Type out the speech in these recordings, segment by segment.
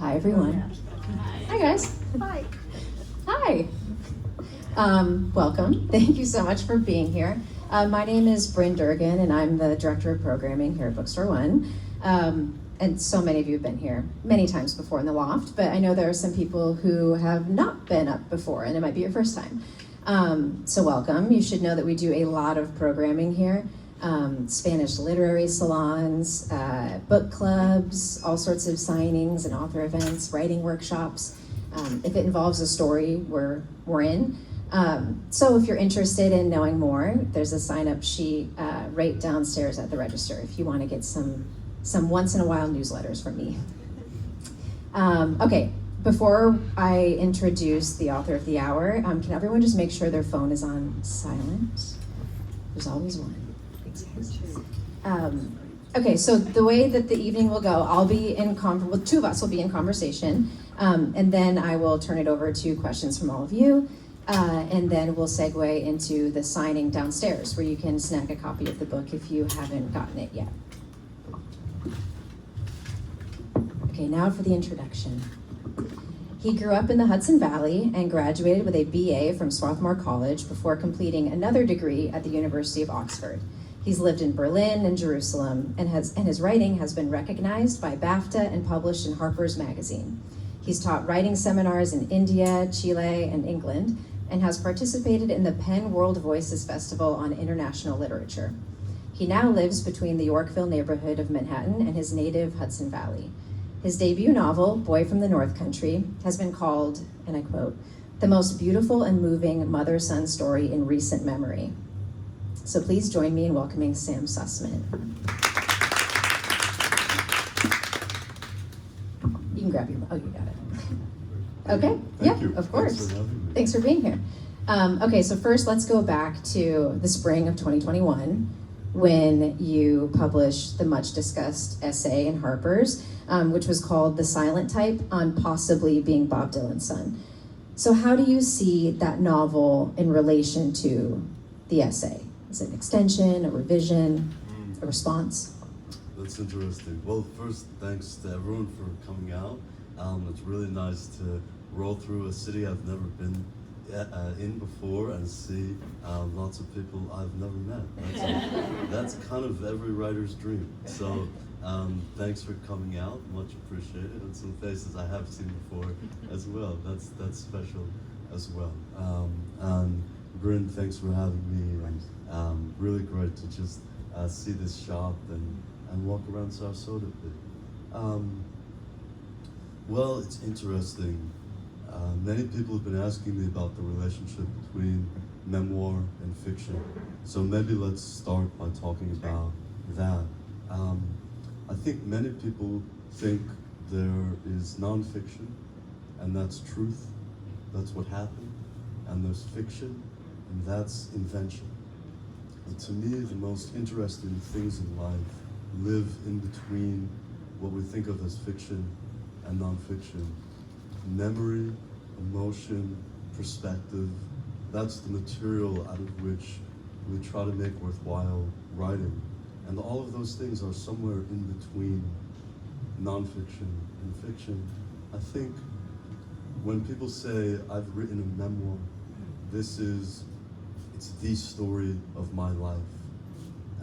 Hi, everyone. Hi, guys. Hi. Hi. Welcome. Thank you so much for being here. My name is Bryn Durgan, and I'm the Director of Programming here at Bookstore One. And so many of you have been here many times before in the loft, but I know there are some people who have not been up before, and it might be your first time. So welcome. You should know that we do a lot of programming here. Spanish literary salons, book clubs, all sorts of signings and author events, writing workshops. If it involves a story, we're in. So if you're interested in knowing more, there's a sign-up sheet right downstairs at the register if you want to get some once-in-a-while newsletters from me. Okay, before I introduce the author of the hour, can everyone just make sure their phone is on silent? There's always one. Okay, so the way that the evening will go, I'll be in two of us will be in conversation, and then I will turn it over to questions from all of you, and then we'll segue into the signing downstairs, where you can snag a copy of the book if you haven't gotten it yet. Okay, now for the introduction. He grew up in the Hudson Valley and graduated with a BA from Swarthmore College before completing another degree at the University of Oxford. He's lived in Berlin and Jerusalem, and his writing has been recognized by BAFTA and published in Harper's Magazine. He's taught writing seminars in India, Chile, and England, and has participated in the Penn World Voices Festival on International Literature. He now lives between the Yorkville neighborhood of Manhattan and his native Hudson Valley. His debut novel, Boy from the North Country, has been called, and I quote, "the most beautiful and moving mother-son story in recent memory." So please join me in welcoming Sam Sussman. You can grab your, oh, you got it. Okay, Thank yeah, you. of course. Thanks for having me. Thanks for being here. Okay, so first let's go back to the spring of 2021 when you published the much discussed essay in Harper's, which was called "The Silent Type on Possibly Being Bob Dylan's Son." So how do you see that novel in relation to the essay? Is it an extension, a revision, a response? That's interesting. Well, first, thanks to everyone for coming out. It's really nice to roll through a city I've never been in before and see lots of people I've never met. That's kind of every writer's dream. So thanks for coming out, much appreciated, and some faces I have seen before as well. That's special as well. And Bryn, thanks for having me, and really great to just see this shop and walk around Sarasota a bit. Well, it's interesting. Many people have been asking me about the relationship between memoir and fiction. So maybe let's start by talking about that. I think many people think there is nonfiction, and that's truth, that's what happened, and there's fiction, and that's invention. And to me, the most interesting things in life live in between what we think of as fiction and nonfiction. Memory, emotion, perspective, that's the material out of which we try to make worthwhile writing. And all of those things are somewhere in between nonfiction and fiction. I think when people say, "I've written a memoir," it's the story of my life.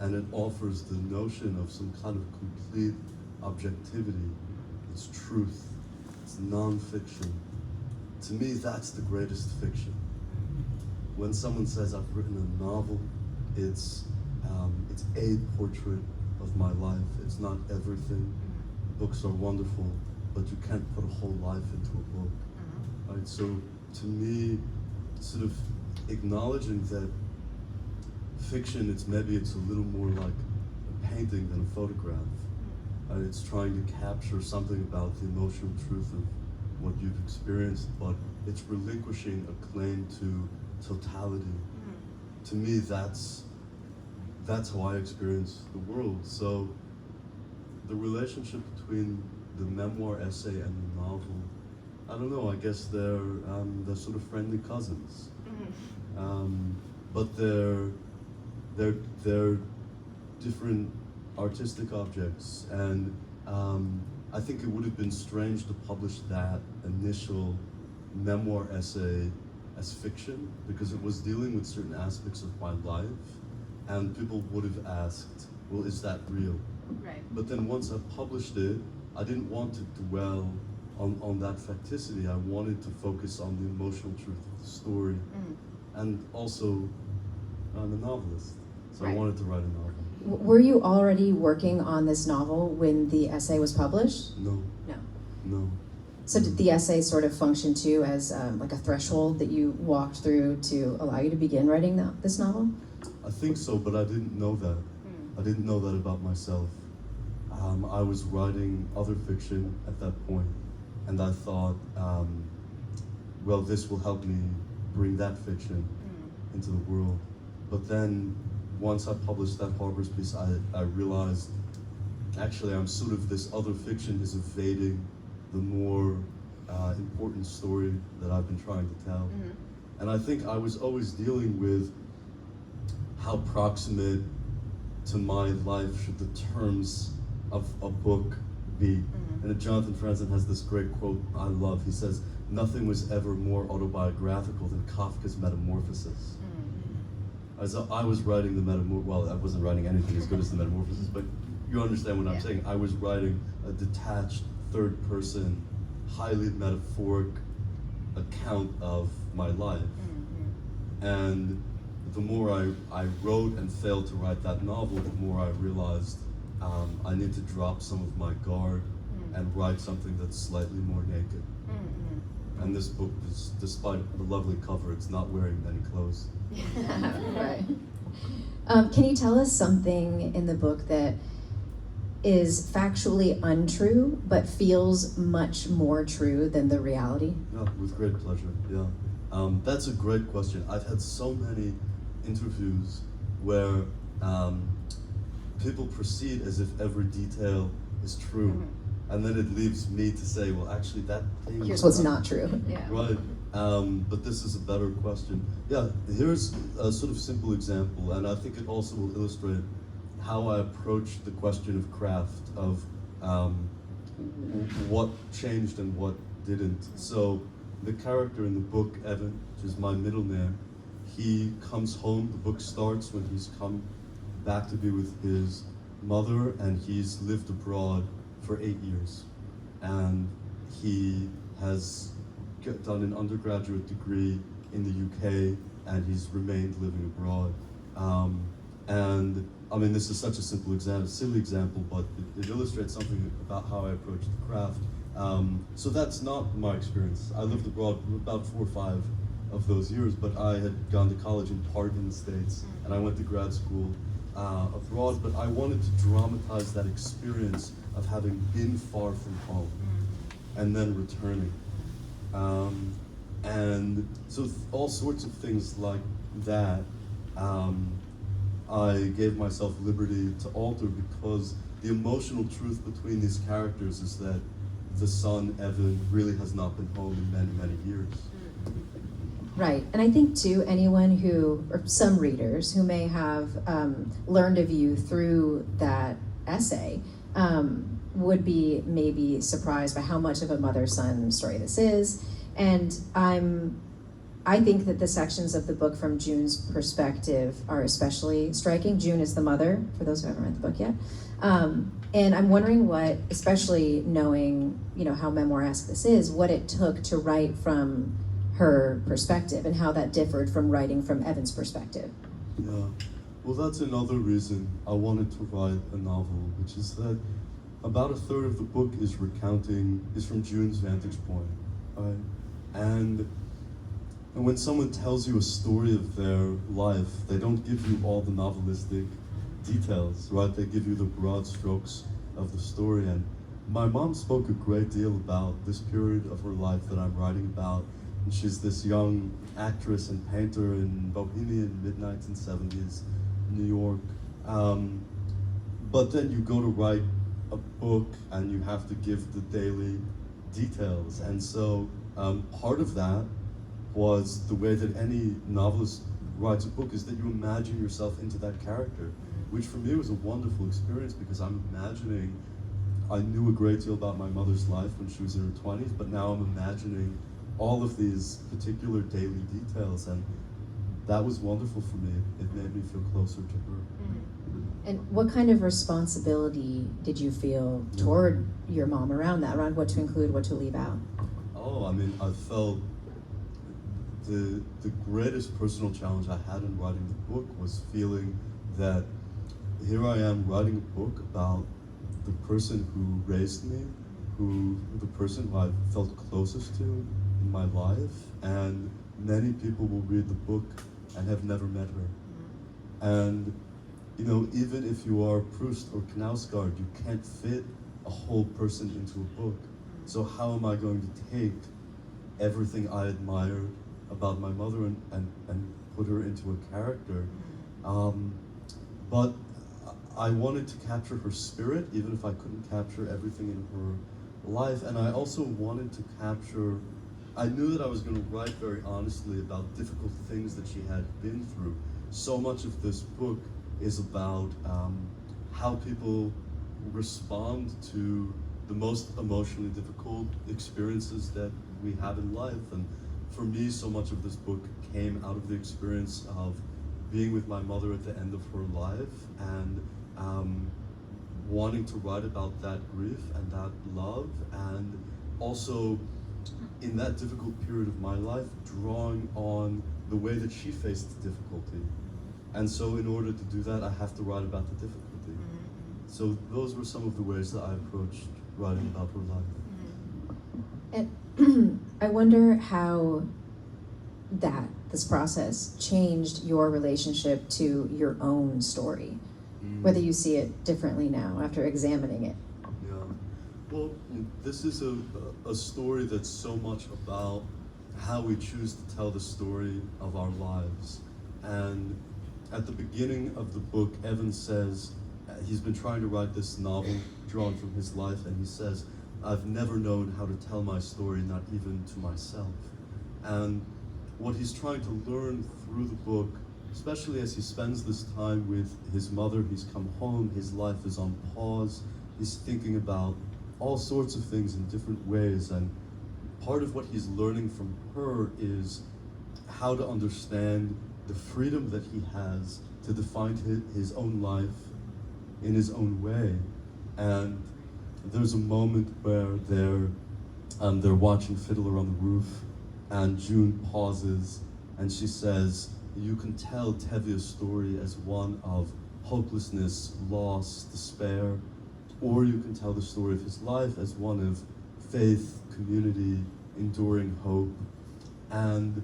And it offers the notion of some kind of complete objectivity. It's truth, it's nonfiction. To me, that's the greatest fiction. When someone says, "I've written a novel," it's a portrait of my life. It's not everything. Books are wonderful, but you can't put a whole life into a book. Right? So to me, sort of acknowledging that fiction, it's a little more like a painting than a photograph. It's trying to capture something about the emotional truth of what you've experienced, but it's relinquishing a claim to totality. To me, that's how I experience the world. So the relationship between the memoir essay and the novel, I don't know, I guess they're sort of friendly cousins. But they're different artistic objects, and I think it would have been strange to publish that initial memoir essay as fiction, because it was dealing with certain aspects of my life, and people would have asked, well, is that real? Right. But then once I published it, I didn't want to dwell on that facticity. I wanted to focus on the emotional truth of the story. And also, I'm a novelist, so I Right. wanted to write a novel. Were you already working on this novel when the essay was published? No, No. no. So did the essay sort of function too as like a threshold that you walked through to allow you to begin writing this novel? I think so, but I didn't know that. I didn't know that about myself. I was writing other fiction at that point, and I thought, well, this will help me bring that fiction into the world. But then, once I published that Harbors piece, I realized, actually, I'm sort of, this other fiction is evading the more important story that I've been trying to tell. And I think I was always dealing with how proximate to my life should the terms of a book be. And Jonathan Franzen has this great quote I love. He says, "Nothing was ever more autobiographical than Kafka's Metamorphosis." As I was writing the well, I wasn't writing anything as good as the Metamorphosis, but you understand what I'm saying. I was writing a detached, third-person, highly metaphoric account of my life. And the more I wrote and failed to write that novel, the more I realized I need to drop some of my guard and write something that's slightly more naked. And this book is, despite the lovely cover, it's not wearing many clothes. Right. Can you tell us something in the book that is factually untrue but feels much more true than the reality? Yeah, with great pleasure, yeah. That's a great question. I've had so many interviews where people proceed as if every detail is true. And then it leaves me to say, well, actually that thing Here's what's not true. Yeah. Right, but this is a better question. Yeah, here's a sort of simple example, and I think it also will illustrate how I approach the question of craft, of what changed and what didn't. So the character in the book, Evan, which is my middle name, he comes home. The book starts when he's come back to be with his mother, and he's lived abroad for 8 years. And he has done an undergraduate degree in the UK, and he's remained living abroad. And I mean, this is such a simple example, silly example, but it illustrates something about how I approach the craft. So that's not my experience. I lived abroad about 4 or 5 of those years, but I had gone to college in part in the States, and I went to grad school abroad, but I wanted to dramatize that experience of having been far from home and then returning. And so all sorts of things like that, I gave myself liberty to alter, because the emotional truth between these characters is that the son, Evan, really has not been home in many, many years. Right, and I think too, anyone who, or some readers who may have learned of you through that essay would be maybe surprised by how much of a mother-son story this is. And I think that the sections of the book from June's perspective are especially striking. June is the mother, for those who haven't read the book yet. And I'm wondering what, especially knowing, you know, how memoir-esque this is, what it took to write from her perspective and how that differed from writing from Evan's perspective. Yeah, well, that's another reason I wanted to write a novel, which is that about a third of the book is from June's vantage point, right? And when someone tells you a story of their life, they don't give you all the novelistic details, right? They give you the broad strokes of the story. And my mom spoke a great deal about this period of her life that I'm writing about. And she's this young actress and painter in bohemian mid-1970s New York. But then you go to write a book and you have to give the daily details. And so part of that was the way that any novelist writes a book, is that you imagine yourself into that character, which for me was a wonderful experience, because I'm imagining I knew a great deal about my mother's life when she was in her 20s, but now I'm imagining all of these particular daily details, and that was wonderful for me. It made me feel closer to her. And what kind of responsibility did you feel toward your mom around that, around what to include, what to leave out? Oh, I mean, I felt the greatest personal challenge I had in writing the book was feeling that here I am writing a book about the person who raised me, the person who I felt closest to in my life, and many people will read the book and have never met her. And you know, even if you are Proust or Knausgaard, you can't fit a whole person into a book. So how am I going to take everything I admired about my mother and put her into a character? But I wanted to capture her spirit, even if I couldn't capture everything in her life. And I also wanted to capture, I knew that I was going to write very honestly about difficult things that she had been through. So much of this book is about how people respond to the most emotionally difficult experiences that we have in life. And for me, so much of this book came out of the experience of being with my mother at the end of her life and wanting to write about that grief and that love, and also in that difficult period of my life, drawing on the way that she faced difficulty. And so in order to do that, I have to write about the difficulty. So those were some of the ways that I approached writing about her life. And I wonder how this process changed your relationship to your own story, whether you see it differently now after examining it. Yeah, well, this is a story that's so much about how we choose to tell the story of our lives. And at the beginning of the book, Evan says, he's been trying to write this novel drawn from his life, and he says, I've never known how to tell my story, not even to myself. And what he's trying to learn through the book, especially as he spends this time with his mother, he's come home, his life is on pause, he's thinking about all sorts of things in different ways, and part of what he's learning from her is how to understand the freedom that he has to define his own life in his own way. And there's a moment where they're watching Fiddler on the Roof, and June pauses and she says, you can tell Tevia's story as one of hopelessness, loss, despair, or you can tell the story of his life as one of faith, community, enduring hope. And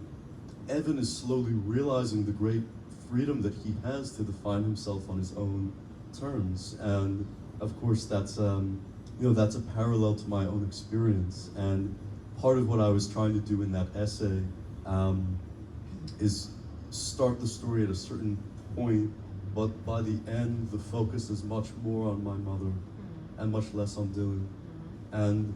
Evan is slowly realizing the great freedom that he has to define himself on his own terms. And of course, that's a parallel to my own experience. And part of what I was trying to do in that essay is start the story at a certain point, but by the end, the focus is much more on my mother and much less on Dylan. And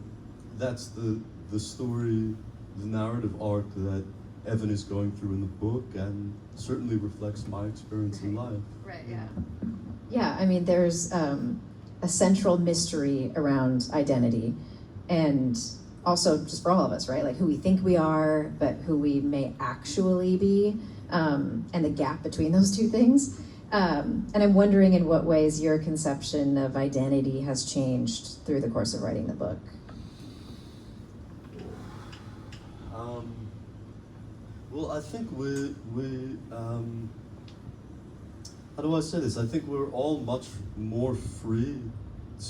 that's the story, the narrative arc that Evan is going through in the book, and certainly reflects my experience in life. Right, yeah. Yeah, I mean, there's a central mystery around identity, and also just for all of us, right? Like who we think we are, but who we may actually be, and the gap between those two things. And I'm wondering in what ways your conception of identity has changed through the course of writing the book. Well, I think we how do I say this? I think we're all much more free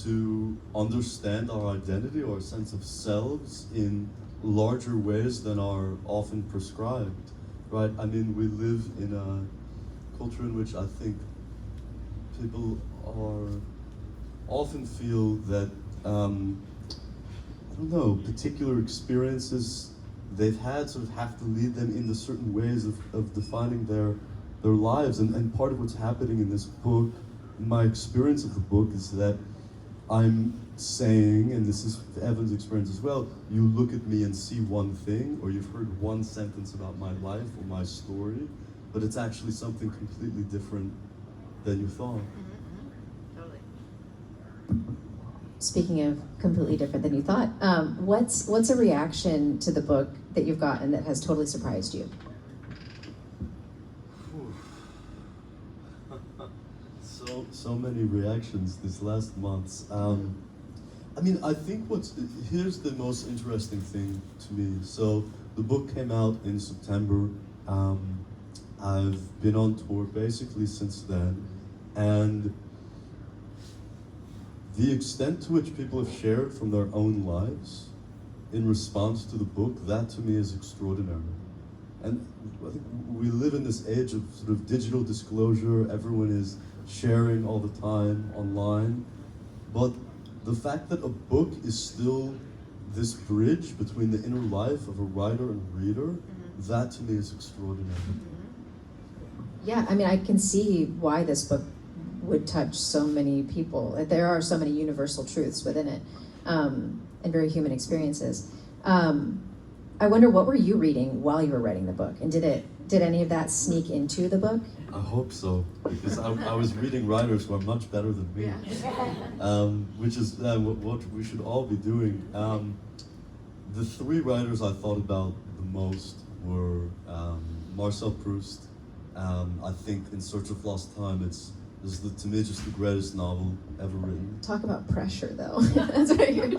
to understand our identity or sense of selves in larger ways than are often prescribed, right? I mean, we live in a culture in which I think people often feel that, particular experiences they've had sort of have to lead them into certain ways of defining their lives. And part of what's happening in this book, my experience of the book, is that I'm saying, and this is Evan's experience as well, you look at me and see one thing, or you've heard one sentence about my life or my story, but it's actually something completely different than you thought. Totally. speaking of completely different than you thought, what's a reaction to the book that you've gotten that has totally surprised you? So many reactions this last month. I mean, I think here's the most interesting thing to me. So the book came out in September. I've been on tour basically since then, and the extent to which people have shared from their own lives in response to the book, that to me is extraordinary. And I think we live in this age of sort of digital disclosure. Everyone is sharing all the time online, but the fact that a book is still this bridge between the inner life of a writer and reader, that to me is extraordinary. Yeah, I mean, I can see why this book would touch so many people. There are so many universal truths within it, and very human experiences. I wonder, what were you reading while you were writing the book, and did any of that sneak into the book? I hope so, because I was reading writers who are much better than me, which is what we should all be doing. The three writers I thought about the most were Marcel Proust. I think In Search of Lost Time, to me just the greatest novel ever written. Talk about pressure, though. That's right here.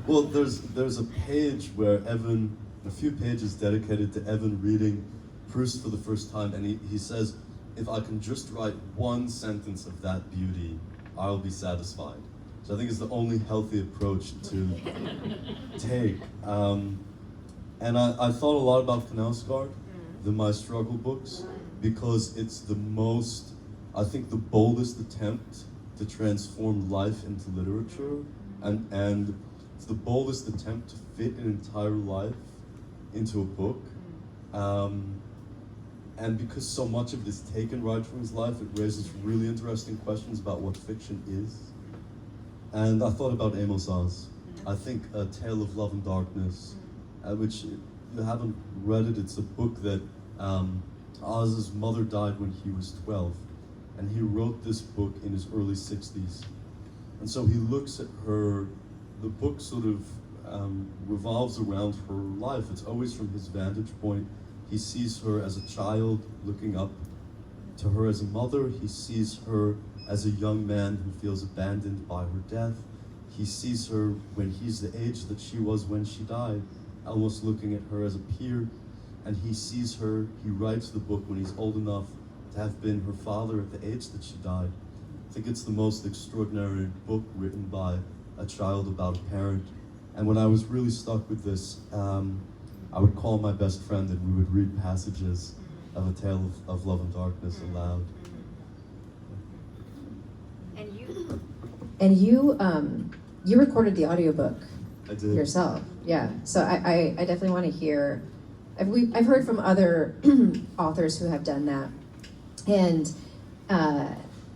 Well, there's a page where a few pages dedicated to Evan reading Proust for the first time, and he says, if I can just write one sentence of that beauty, I'll be satisfied. So I think it's the only healthy approach to take. And I thought a lot about Knausgaard, the My Struggle books, because it's the boldest attempt to transform life into literature, and it's the boldest attempt to fit an entire life into a book. And because so much of it is taken right from his life, it raises really interesting questions about what fiction is. And I thought about Amos Oz. I think A Tale of Love and Darkness, which, if you haven't read it, it's a book that Oz's mother died when he was 12. And he wrote this book in his early 60s. And so he looks at her, the book sort of revolves around her life. It's always from his vantage point. He sees her as a child looking up to her as a mother. He sees her as a young man who feels abandoned by her death. He sees her when he's the age that she was when she died, almost looking at her as a peer. And he sees her, he writes the book when he's old enough to have been her father at the age that she died. I think it's the most extraordinary book written by a child about a parent. And when I was really stuck with this, I would call my best friend and we would read passages of A Tale of Love and Darkness aloud. And you recorded the audiobook I did. yourself. Yeah. So I definitely want to hear. I've heard from other authors who have done that, and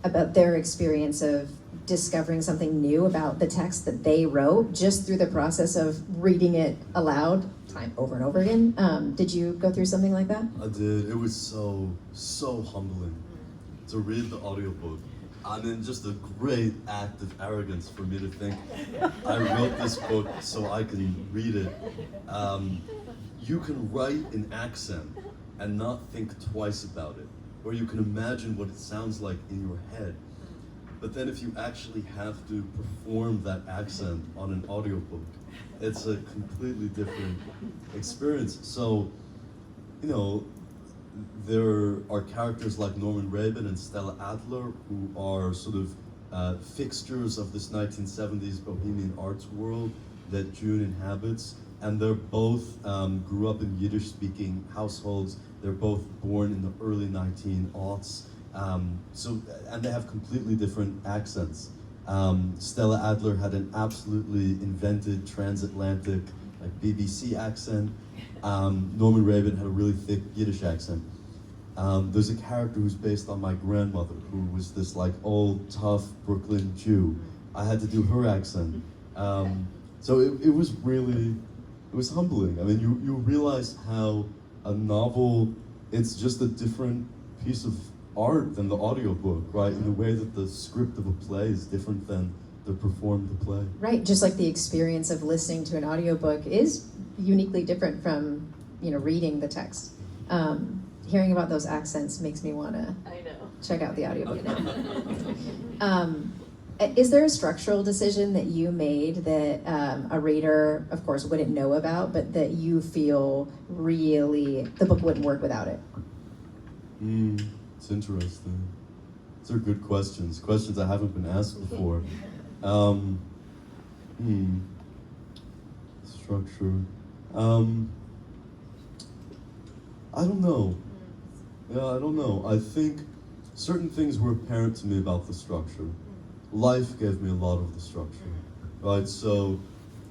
about their experience of discovering something new about the text that they wrote just through the process of reading it aloud over and over again. Did you go through something like that? I did. It was so humbling to read the audiobook. And then just a great act of arrogance for me to think I wrote this book so I can read it. You can write an accent and not think twice about it, or you can imagine what it sounds like in your head. But then if you actually have to perform that accent on an audiobook, it's a completely different experience. So, you know, there are characters like Norman Rabin and Stella Adler who are sort of fixtures of this 1970s bohemian arts world that June inhabits. And they're both grew up in Yiddish-speaking households. They're both born in the early 1900s. And they have completely different accents. Stella Adler had an absolutely invented transatlantic, like BBC accent. Norman Rabin had a really thick Yiddish accent. There's a character who's based on my grandmother, who was this like old, tough Brooklyn Jew. I had to do her accent. So it was really, it was humbling. I mean, you realize how a novel, it's just a different piece of art than the audiobook, right? In the way that the script of a play is different than perform the play. Right, just like the experience of listening to an audiobook is uniquely different from, reading the text. Hearing about those accents makes me want to check out the audiobook now. Is there a structural decision that you made that a reader, of course, wouldn't know about, but that you feel really the book wouldn't work without it? It's interesting. These are good questions. Questions I haven't been asked before. Structure. I don't know. Yeah, I don't know. I think certain things were apparent to me about the structure. Life gave me a lot of the structure, right? So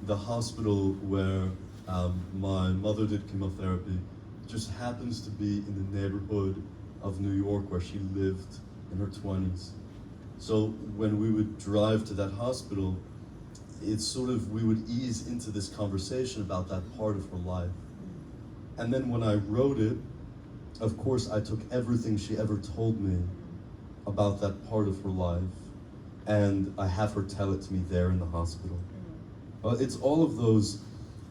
the hospital where my mother did chemotherapy just happens to be in the neighborhood of New York where she lived in her 20s. So when we would drive to that hospital, it's sort of, we would ease into this conversation about that part of her life. And then when I wrote it, of course I took everything she ever told me about that part of her life, and I have her tell it to me there in the hospital. It's all of those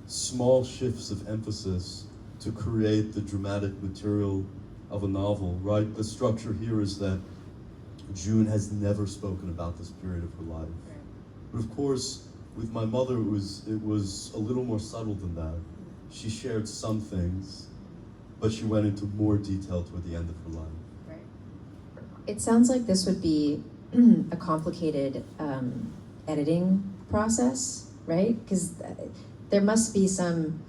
small shifts of emphasis to create the dramatic material of a novel, right? The structure here is that June has never spoken about this period of her life. But of course, with my mother, it was a little more subtle than that. She shared some things, but she went into more detail toward the end of her life. Right. It sounds like this would be a complicated editing process, right? Because there must be some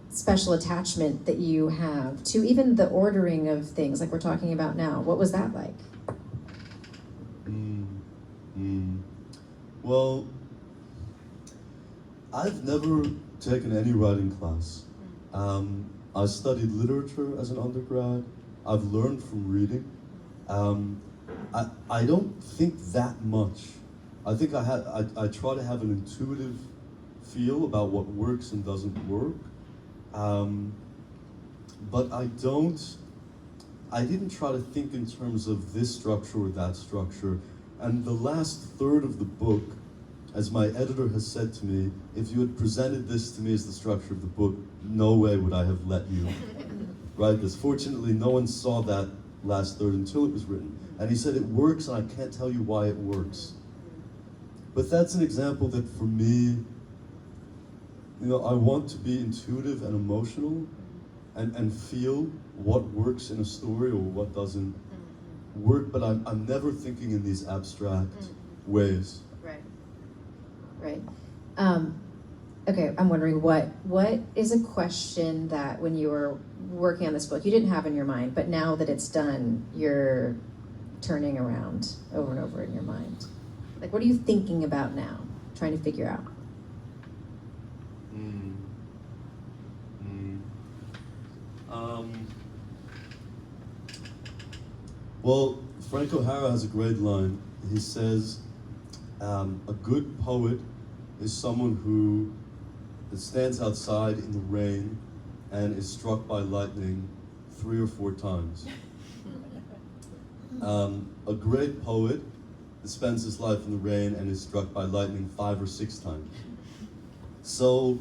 special attachment that you have to even the ordering of things like we're talking about now. What was that like? Well, I've never taken any writing class. I studied literature as an undergrad. I've learned from reading. I don't think that much. I think I try to have an intuitive feel about what works and doesn't work. But I didn't try to think in terms of this structure or that structure. And the last third of the book, as my editor has said to me, if you had presented this to me as the structure of the book, no way would I have let you write this. Fortunately, no one saw that last third until it was written. And he said it works, and I can't tell you why it works. But that's an example that for me, I want to be intuitive and emotional and feel what works in a story or what doesn't work, but I'm never thinking in these abstract ways. Right. Okay, I'm wondering what is a question that when you were working on this book you didn't have in your mind, but now that it's done, you're turning around over and over in your mind? Like, what are you thinking about now, trying to figure out? Well, Frank O'Hara has a great line. He says, a good poet is someone who stands outside in the rain and is struck by lightning 3 or 4 times. A great poet spends his life in the rain and is struck by lightning 5 or 6 times. So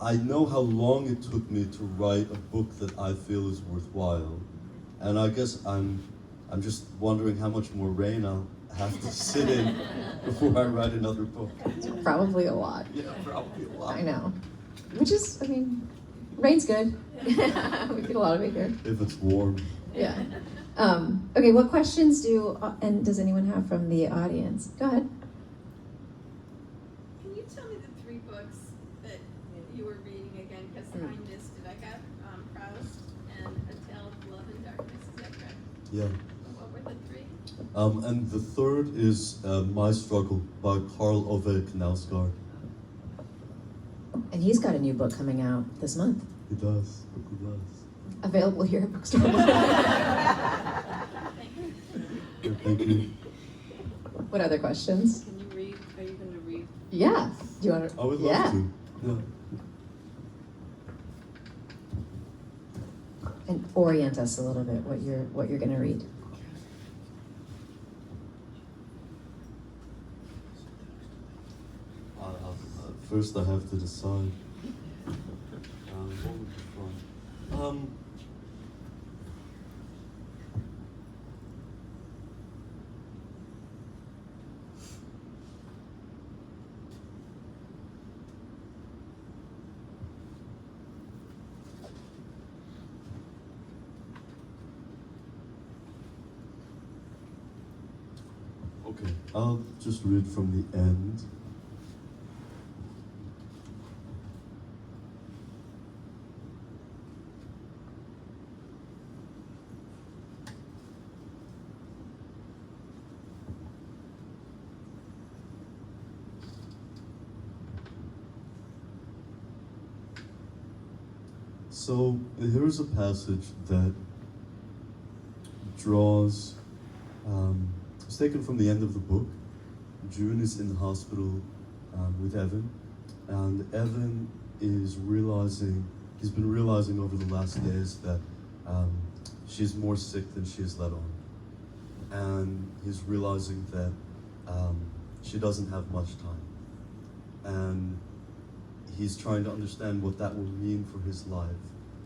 I know how long it took me to write a book that I feel is worthwhile. And I guess I'm just wondering how much more rain I'll have to sit in before I write another book. Probably a lot. Yeah, probably a lot. I know. Which is, rain's good. We get a lot of it here. If it's warm. Yeah. Okay, what questions does anyone have from the audience? Go ahead. Can you tell me the 3 books that you were reading again? Because I missed it. I got Proust and A Tale of Love and Darkness. Is that correct? Yeah. What were the 3? And the third is My Struggle by Karl Ove Knausgaard. And he's got a new book coming out this month. He does. He does. Available here at Bookstore. Thank you. What other questions? Can you read? Are you going to read? Yeah. Do you want to? I would love to. Yeah. And orient us a little bit what you're going to read. First, I have to decide. What would be fun? Okay, I'll just read from the end. So here's a passage that draws, it's taken from the end of the book. June is in the hospital with Evan, and Evan is he's been realizing over the last days that she's more sick than she has let on. And he's realizing that she doesn't have much time. And he's trying to understand what that will mean for his life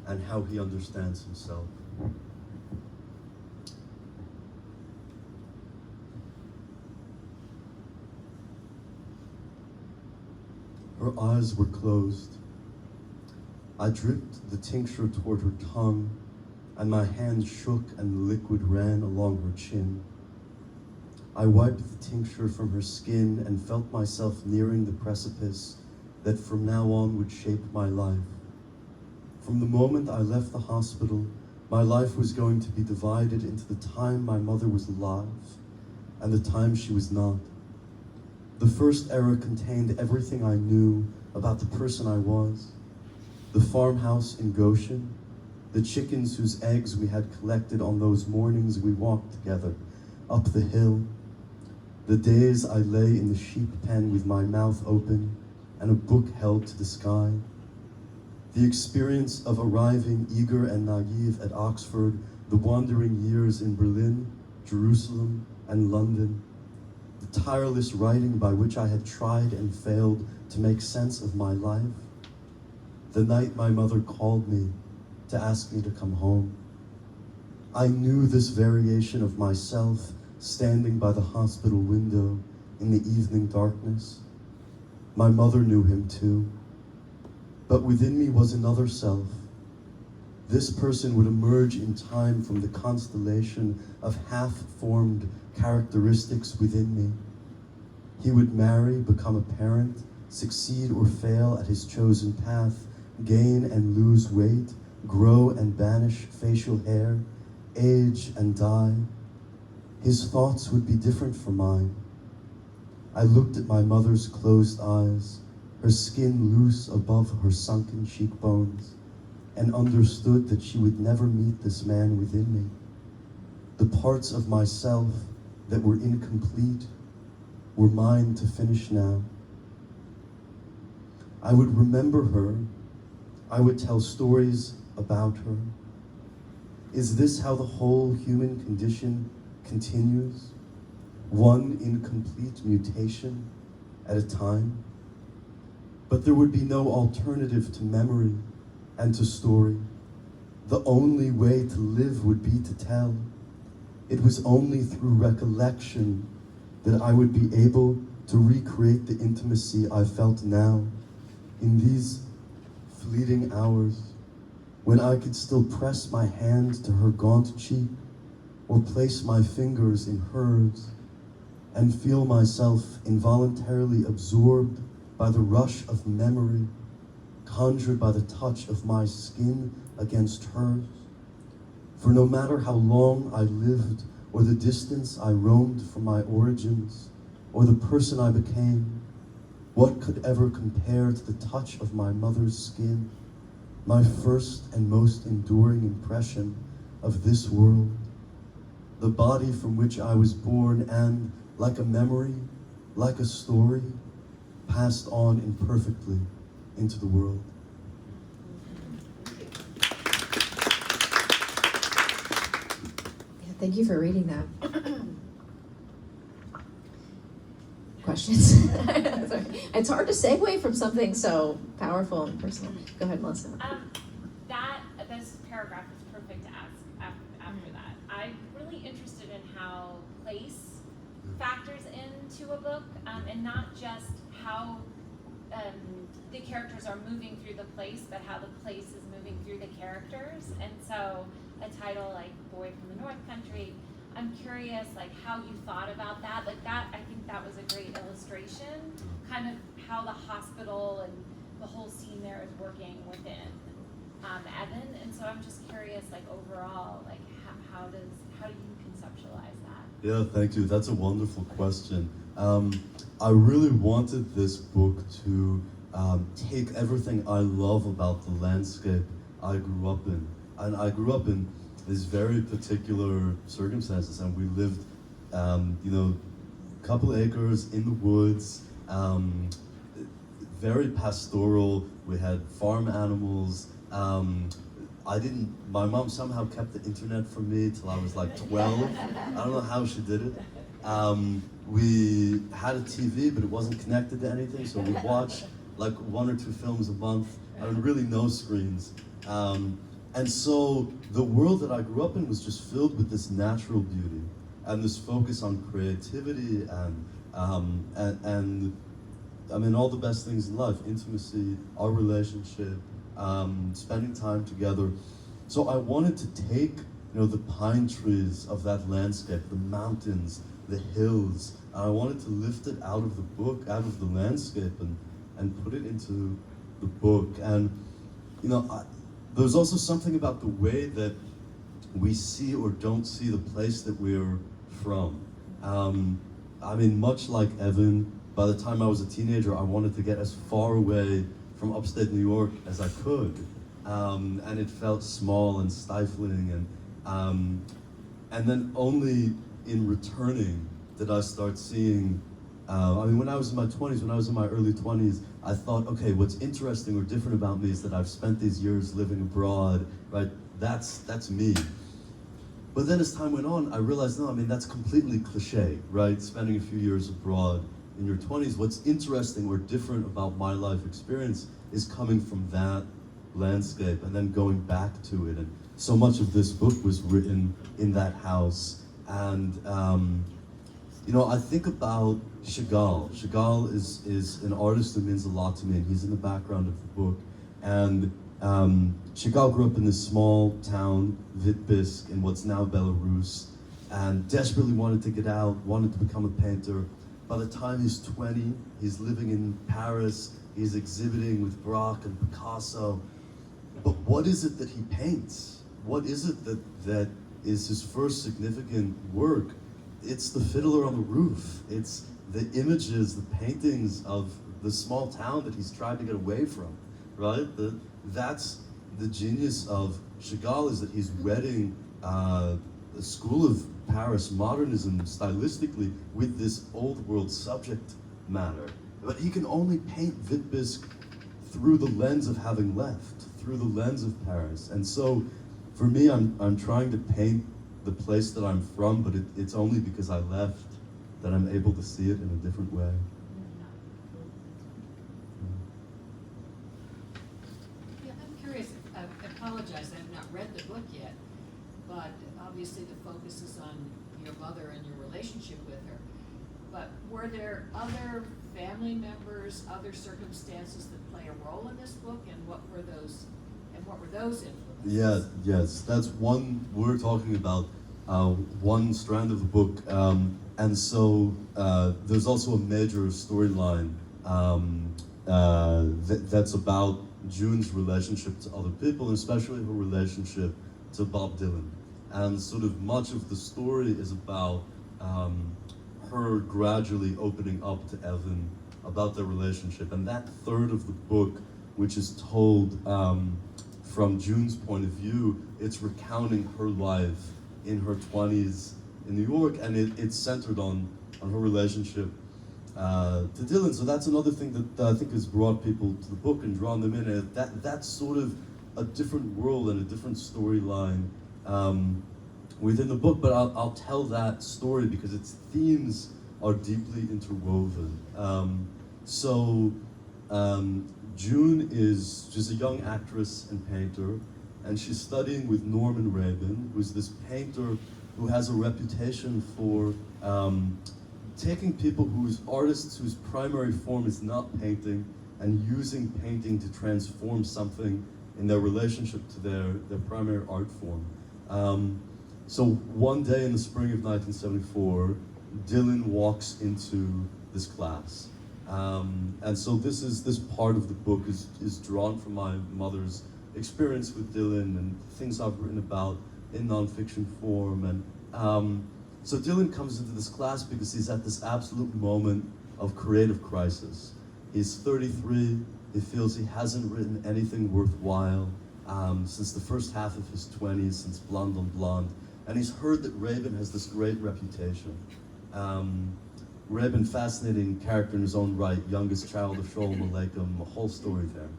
and how he understands himself. Her eyes were closed. I dripped the tincture toward her tongue, and my hand shook and the liquid ran along her chin. I wiped the tincture from her skin and felt myself nearing the precipice that from now on would shape my life. From the moment I left the hospital, my life was going to be divided into the time my mother was alive and the time she was not. The first era contained everything I knew about the person I was: the farmhouse in Goshen, the chickens whose eggs we had collected on those mornings we walked together up the hill, the days I lay in the sheep pen with my mouth open and a book held to the sky, the experience of arriving eager and naive at Oxford, the wandering years in Berlin, Jerusalem, and London, the tireless writing by which I had tried and failed to make sense of my life, the night my mother called me to ask me to come home. I knew this variation of myself standing by the hospital window in the evening darkness. My mother knew him too. But within me was another self. This person would emerge in time from the constellation of half-formed characteristics within me. He would marry, become a parent, succeed or fail at his chosen path, gain and lose weight, grow and banish facial hair, age and die. His thoughts would be different from mine. I looked at my mother's closed eyes, her skin loose above her sunken cheekbones, and understood that she would never meet this man within me. The parts of myself that were incomplete were mine to finish now. I would remember her. I would tell stories about her. Is this how the whole human condition continues? One incomplete mutation at a time? But there would be no alternative to memory and to story. The only way to live would be to tell. It was only through recollection that I would be able to recreate the intimacy I felt now in these fleeting hours, when I could still press my hand to her gaunt cheek or place my fingers in hers and feel myself involuntarily absorbed by the rush of memory, conjured by the touch of my skin against hers. For no matter how long I lived, or the distance I roamed from my origins, or the person I became, what could ever compare to the touch of my mother's skin, my first and most enduring impression of this world, the body from which I was born and, like a memory, like a story, passed on imperfectly into the world. Yeah, thank you for reading that. Question? questions. Sorry. It's hard to segue from something so powerful and personal. Go ahead, Melissa. This paragraph is perfect to ask after that. I'm really interested in how place factors into a book, and not just how the characters are moving through the place, but how the place is moving through the characters. And so a title like Boy from the North Country, I'm curious like how you thought about that. Like that, I think that was a great illustration, kind of how the hospital and the whole scene there is working within Evan. And so I'm just curious, like overall, like how do you conceptualize that? Yeah, thank you. That's a wonderful question. I really wanted this book to take everything I love about the landscape I grew up in. And I grew up in these very particular circumstances, and we lived, a couple acres in the woods, very pastoral. We had farm animals. My mom somehow kept the internet from me till I was like 12. I don't know how she did it. We had a TV, but it wasn't connected to anything, so we'd watch like 1 or 2 films a month, and really no screens. And so the world that I grew up in was just filled with this natural beauty and this focus on creativity and I mean all the best things in life, intimacy, our relationship, spending time together. So I wanted to take, the pine trees of that landscape, the mountains, the hills, and I wanted to lift it out of the book, out of the landscape, and put it into the book. And there's also something about the way that we see or don't see the place that we're from. I mean, much like Evan, by the time I was a teenager, I wanted to get as far away from upstate New York as I could. And it felt small and stifling. And then only in returning did I start seeing, when I was in my 20s, when I was in my early 20s, I thought, okay, what's interesting or different about me is that I've spent these years living abroad, right? That's me. But then as time went on, I realized, no, that's completely cliche, right? Spending a few years abroad in your 20s, what's interesting or different about my life experience is coming from that landscape and then going back to it. And so much of this book was written in that house. And, I think about Chagall. Chagall is an artist who means a lot to me, and he's in the background of the book. And Chagall grew up in this small town, Vitebsk, in what's now Belarus, and desperately wanted to get out, wanted to become a painter. By the time he's 20, he's living in Paris, he's exhibiting with Braque and Picasso. But what is it that he paints? What is it that is his first significant work? It's the Fiddler on the Roof. It's the images, the paintings of the small town that he's tried to get away from, right? That's the genius of Chagall, is that he's wedding the school of Paris modernism stylistically with this old world subject matter. But he can only paint Vitebsk through the lens of having left, through the lens of Paris. And so for me, I'm trying to paint the place that I'm from, but it's only because I left that I'm able to see it in a different way. Yeah, I'm curious. I apologize, I have not read the book yet, but obviously the focus is on your mother and your relationship with her. But were there other family members, other circumstances that play a role in this book, and what were those influences? Yeah, yes, that's one, we're talking about one strand of the book, and so there's also a major storyline that's about June's relationship to other people, and especially her relationship to Bob Dylan. And sort of much of the story is about her gradually opening up to Evan about their relationship. And that third of the book, which is told from June's point of view, it's recounting her life in her 20s in New York, and it's centered on her relationship to Dylan. So that's another thing that I think has brought people to the book and drawn them in. And that's sort of a different world and a different storyline within the book, but I'll tell that story because its themes are deeply interwoven. June is she's a young actress and painter, and she's studying with Norman Rabin, who's this painter who has a reputation for taking people artists whose primary form is not painting, and using painting to transform something in their relationship to their primary art form. So one day in the spring of 1974, Dylan walks into this class. And so this part of the book is drawn from my mother's experience with Dylan and things I've written about in nonfiction form. And so Dylan comes into this class because he's at this absolute moment of creative crisis. He's 33, he feels he hasn't written anything worthwhile since the first half of his 20s, since Blonde on Blonde. And he's heard that Rabin has this great reputation. Rabin, fascinating character in his own right, youngest child of Sholem Aleichem, a whole story there.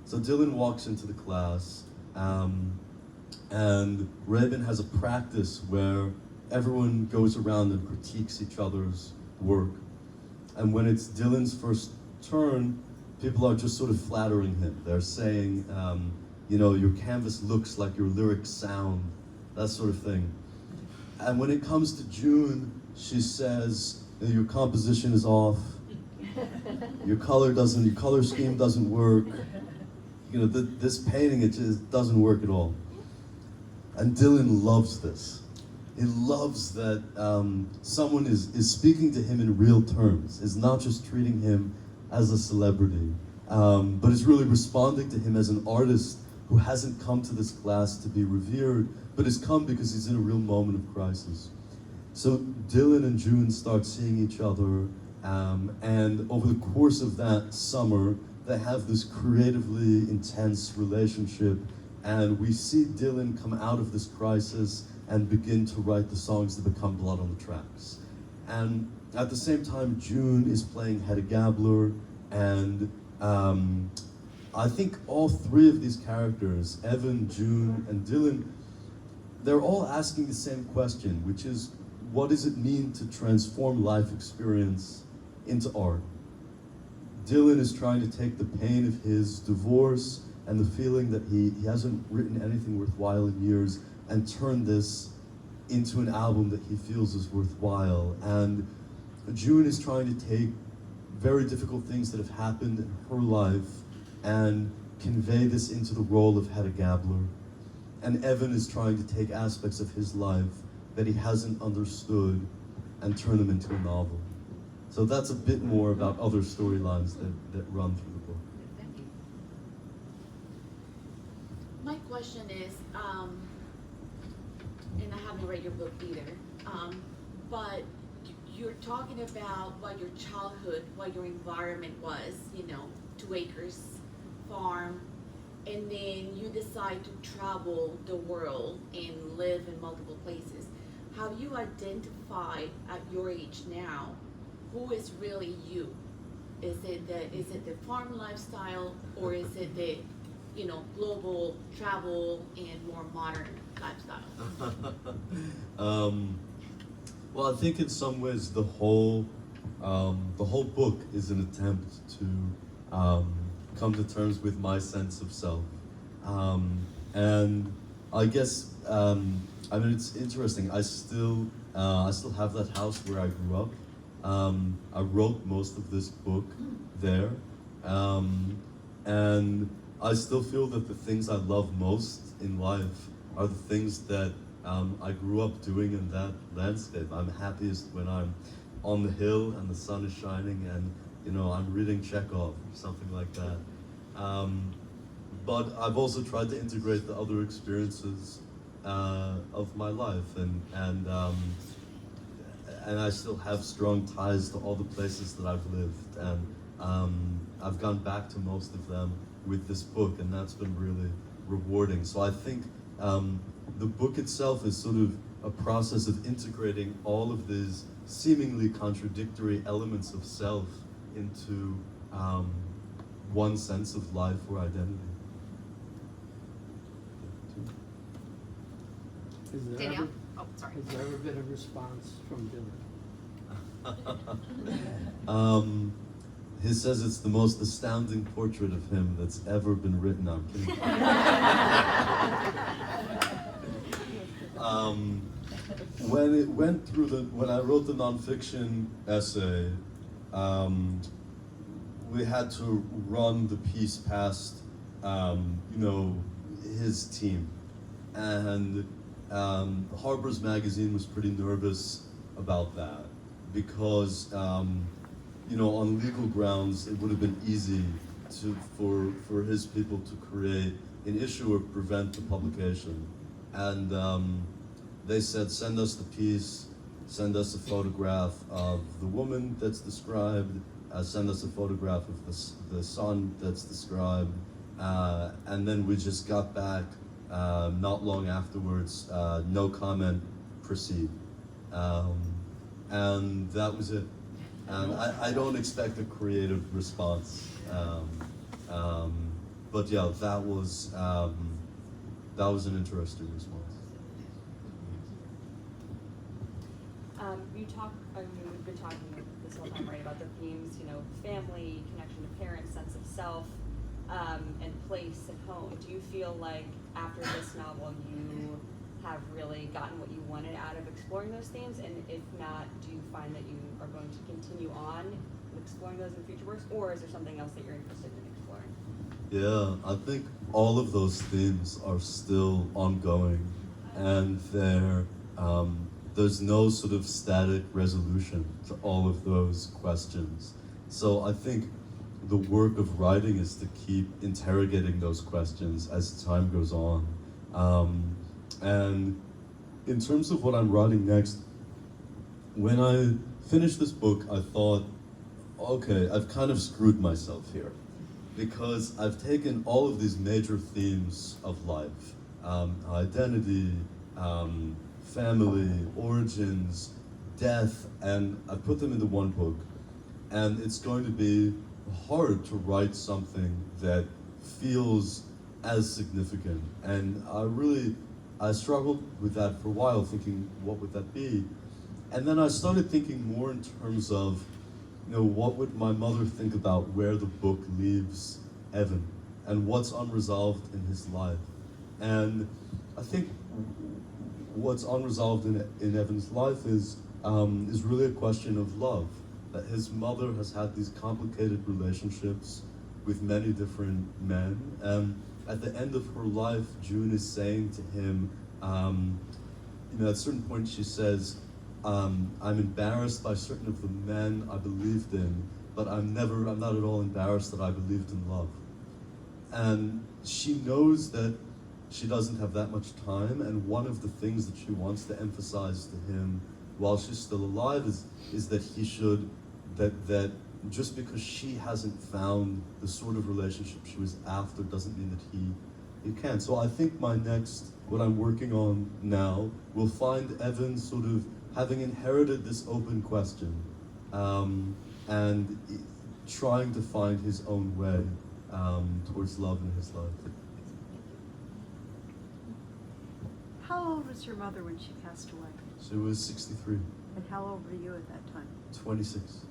So Dylan walks into the class, and Rabin has a practice where everyone goes around and critiques each other's work. And when it's Dylan's first turn, people are just sort of flattering him. They're saying, your canvas looks like your lyrics sound, that sort of thing. And when it comes to June, she says, your composition is off, your color scheme doesn't work, this painting, it just doesn't work at all. And Dylan loves this. He loves that someone is speaking to him in real terms, is not just treating him as a celebrity, but is really responding to him as an artist who hasn't come to this class to be revered, but has come because he's in a real moment of crisis. So Dylan and June start seeing each other, and over the course of that summer, they have this creatively intense relationship, and we see Dylan come out of this crisis and begin to write the songs that become Blood on the Tracks. And at the same time, June is playing Hedda Gabler, and I think all three of these characters, Evan, June, and Dylan, they're all asking the same question, which is, what does it mean to transform life experience into art? Dylan is trying to take the pain of his divorce and the feeling that he hasn't written anything worthwhile in years and turn this into an album that he feels is worthwhile. And June is trying to take very difficult things that have happened in her life and convey this into the role of Hedda Gabler. And Evan is trying to take aspects of his life that he hasn't understood and turn them into a novel. So that's a bit more about other storylines that run through the book. Thank you. My question is, and I haven't read your book either, but you're talking about what your childhood, what your environment was, 2 acres, farm, and then you decide to travel the world and live in multiple places. How you identify at your age now, who is really you? Is it the farm lifestyle, or is it the global travel and more modern lifestyle? Well, I think in some ways the whole book is an attempt to come to terms with my sense of self, and I guess it's interesting. I still have that house where I grew up. I wrote most of this book there, and I still feel that the things I love most in life are the things that I grew up doing in that landscape. I'm happiest when I'm on the hill and the sun is shining and I'm reading Chekhov or something like that. But I've also tried to integrate the other experiences of my life, and I still have strong ties to all the places that I've lived, and I've gone back to most of them with this book, and that's been really rewarding. So I think the book itself is sort of a process of integrating all of these seemingly contradictory elements of self into one sense of life or identity. Has there Danielle? ever- Oh, sorry. Has there ever been a response from Dylan? He says it's the most astounding portrait of him that's ever been written. I'm kidding. When it went through when I wrote the nonfiction essay, we had to run the piece past, his team, and Harper's Magazine was pretty nervous about that because, on legal grounds, it would have been easy for his people to create an issue or prevent the publication, and they said, send us the piece, send us a photograph of the woman that's described, send us a photograph of the son that's described, and then we just got back not long afterwards, no comment, proceed. And that was it. And I don't expect a creative response. But yeah, that was an interesting response. We've been talking this whole time, right, about the themes, family, connection to parents, sense of self, and place and home. Do you feel like after this novel you have really gotten what you wanted out of exploring those themes? And if not, do you find that you are going to continue on exploring those in future works, or is there something else that you're interested in exploring? Yeah, I think all of those themes are still ongoing, and there's no sort of static resolution to all of those questions. So I think the work of writing is to keep interrogating those questions as time goes on. And in terms of what I'm writing next, when I finished this book, I thought, okay, I've kind of screwed myself here, because I've taken all of these major themes of life, identity, family, origins, death, and I put them into one book. And it's going to be hard to write something that feels as significant. And I struggled with that for a while, thinking, what would that be? And then I started thinking more in terms of, what would my mother think about where the book leaves Evan and what's unresolved in his life. And I think what's unresolved in Evan's life is really a question of love. That his mother has had these complicated relationships with many different men. At the end of her life, June is saying to him, at a certain point she says, I'm embarrassed by certain of the men I believed in, but I'm not at all embarrassed that I believed in love. And she knows that she doesn't have that much time, and one of the things that she wants to emphasize to him while she's still alive is that he should, that just because she hasn't found the sort of relationship she was after doesn't mean that he can't. So I think what I'm working on now, will find Evan sort of having inherited this open question, and trying to find his own way towards love in his life. How old was your mother when she passed away? She was 63. And how old were you at that time? 26.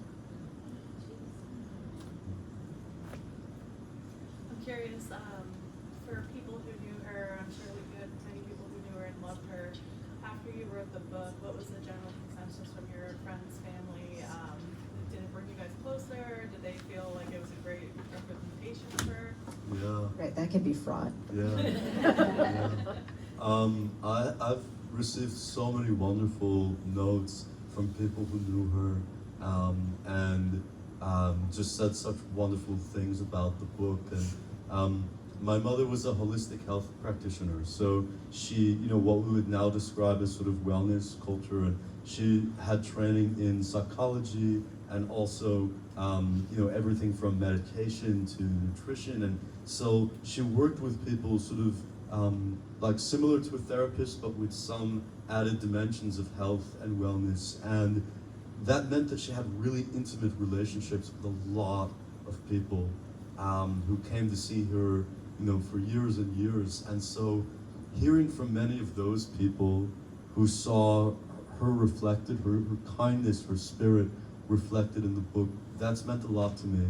I'm curious, for people who knew her, I'm sure we had many people who knew her and loved her. After you wrote the book, what was the general consensus from your friends, family? Did it bring you guys closer? Did they feel like it was a great representation of her? Yeah. Right, that could be fraught. Yeah. I've received so many wonderful notes from people who knew her, and just said such wonderful things about the book. And my mother was a holistic health practitioner, so she, what we would now describe as sort of wellness culture, and she had training in psychology and also, everything from meditation to nutrition. And so she worked with people sort of like similar to a therapist, but with some added dimensions of health and wellness. And that meant that she had really intimate relationships with a lot of people who came to see her, for years and years. And so hearing from many of those people who saw her reflected, her kindness, her spirit reflected in the book, that's meant a lot to me.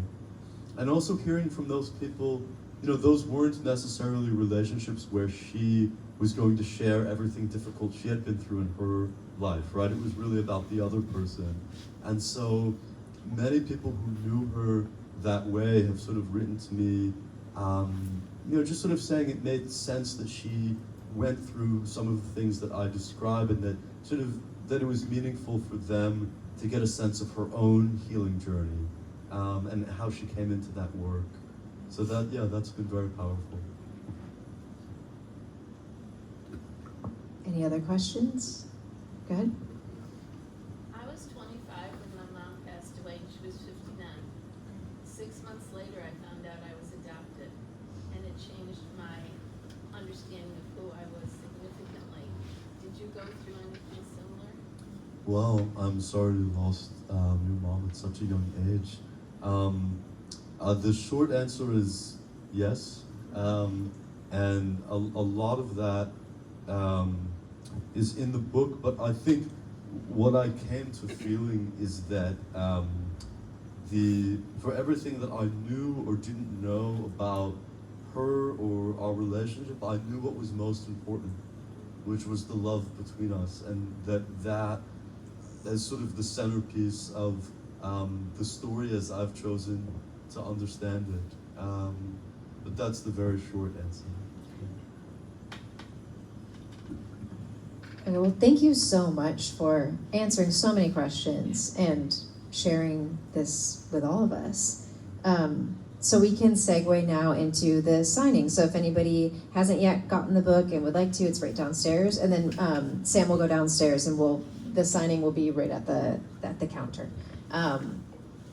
And also hearing from those people, you know, those weren't necessarily relationships where she was going to share everything difficult she had been through in her life, right? It was really about the other person. And so many people who knew her that way have sort of written to me, you know, just sort of saying it made sense that she went through some of the things that I describe, and that sort of, that it was meaningful for them to get a sense of her own healing journey, and how she came into that work. So that, yeah, that's been very powerful. Any other questions? Go ahead. I was 25 when my mom passed away and she was 59. 6 months later, I found out I was adopted, and it changed my understanding of who I was significantly. Did you go through anything similar? Well, I'm sorry you lost your mom at such a young age. The short answer is yes, and a lot of that is in the book, but I think what I came to feeling is that for everything that I knew or didn't know about her or our relationship, I knew what was most important, which was the love between us, and that as sort of the centerpiece of the story as I've chosen to understand it. But that's the very short answer. Okay, well, thank you so much for answering so many questions and sharing this with all of us. So we can segue now into the signing. So if anybody hasn't yet gotten the book and would like to, it's right downstairs. And then Sam will go downstairs, and the signing will be right at the counter.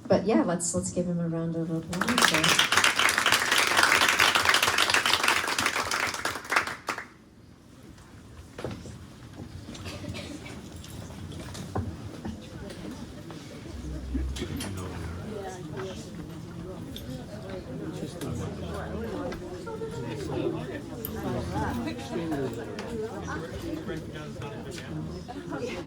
But yeah, let's give him a round of applause. So.